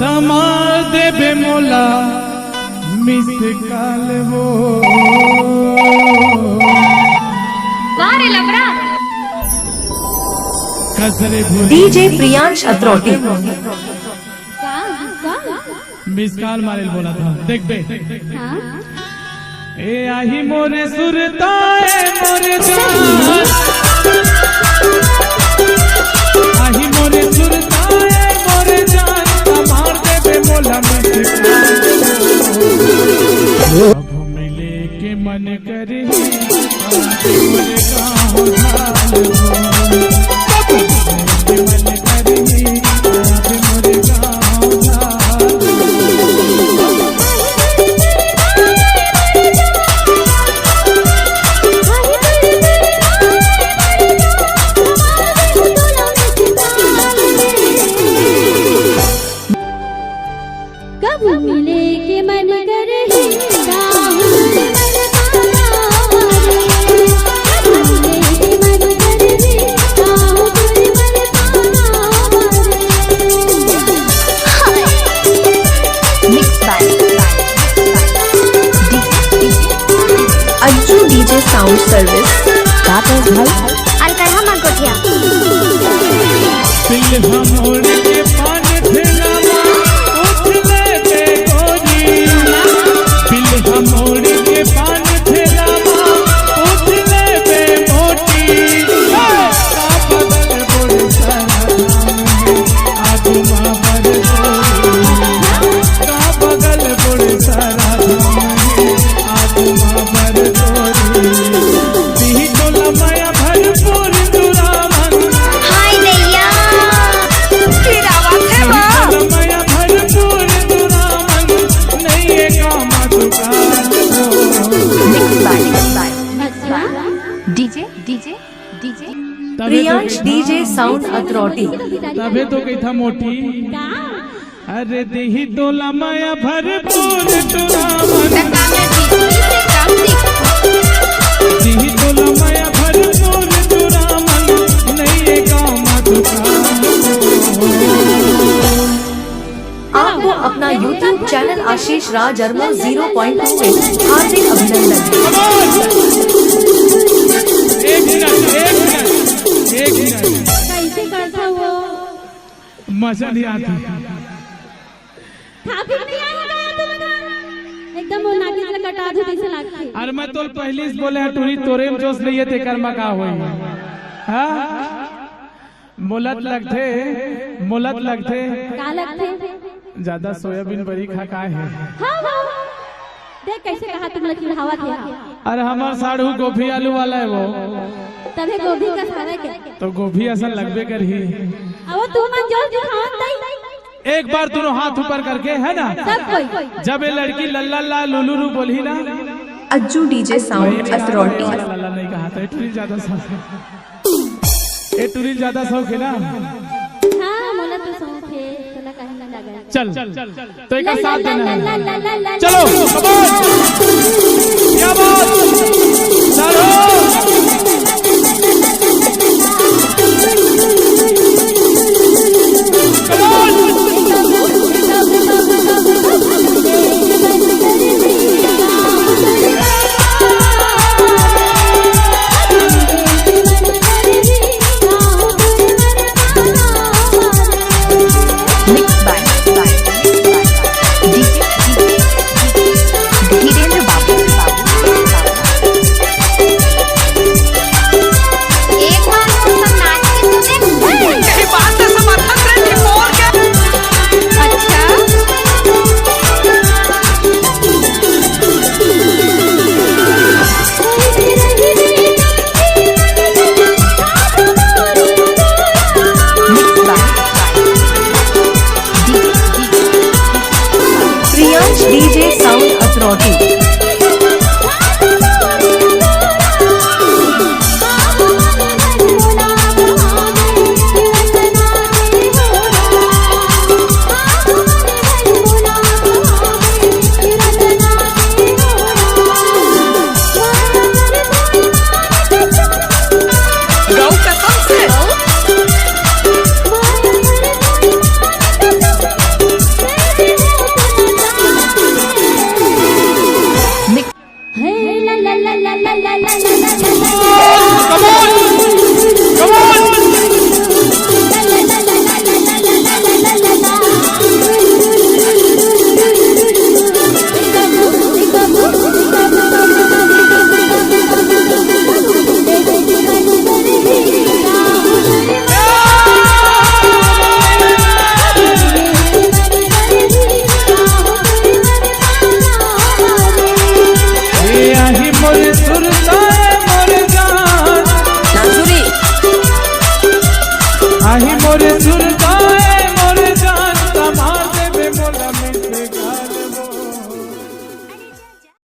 तमार देवे मोला मिस काल वो वारे लबरा कसरे डीजे प्रियांश अत्रोटी मिस काल मारे बोला था देख बे हाँ? ए आही मोरे सुरताए मोरे जान आही मोरे सुरताए मोरे जान तमार देवे मोला मिस अब मिले के मन करे मोरे गाँव ढाल मन करे मोरे गाँव ढाल कब मिले के मन करे अज्जू डीजे साउंड सर्विस अलकरहा मनकोठिया दिल हमोड़ के पान ठेलावा उठले ते गोरी दिल हमोड़ के पान ठेलावा उठले ते मोटी का बदल बोल सारा आदू मां पर गोरी का बदल बोल सारा आदू मां पर गोरी दी टोला माया भरपूर दुरावन हाय दैया फिर आवाज है वो माया भरपूर दुरावन नहीं है काम दुकान DJ DJ DJ Priyansh DJ sound अत्रोटी तबे तो कही था मोटी अरे देही टोला माया भरपूर दुरावन देही टोला माया भरपूर दुरावन नहीं है काम दुकान आपको अपना YouTube चैनल आशीष राज अर्मा 0.2 में हार्दिक अभिनंदन। एक मिनट कैसे करता वो मजा नहीं आती ट्रैफिक नहीं आएगा तुम्हें एकदम वो नाटी से कटा दो कैसे लगती अरे मैं तो पहले ही बोले हैं टूरी तोरे में जोश नहीं है ते कर्मा का होई हाँ मुलत लगते का लगते ज्यादा सोयाबीन बड़ी खा का है हाँ हाँ देख कैसे कहा तुम लकी हवा थे अरे हमार साढ़ू गोभी आलू वाला है वो तभी गोभी का सारा के तो गोभी असल लगबे कर ही अब तुम मन जोर दिखाओ तई एक बार दोनों हाथ ऊपर करके है ना सब कोई जब ये लड़की लल्ला ला लुलुरु बोली ना अज्जू डीजे साउंड अत्रोटी लल्ला नहीं कहा था टूरी ज्यादा शौक है टूरी ज्यादा शौक है ना हाँ मोला तो शौक है चला कहीं ना लगा चल तो एक साथ देना है चलो क्या बात चलो धीरेन्द्र बाबू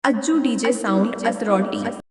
अज्जू डीजे साउंड अथॉरिटी।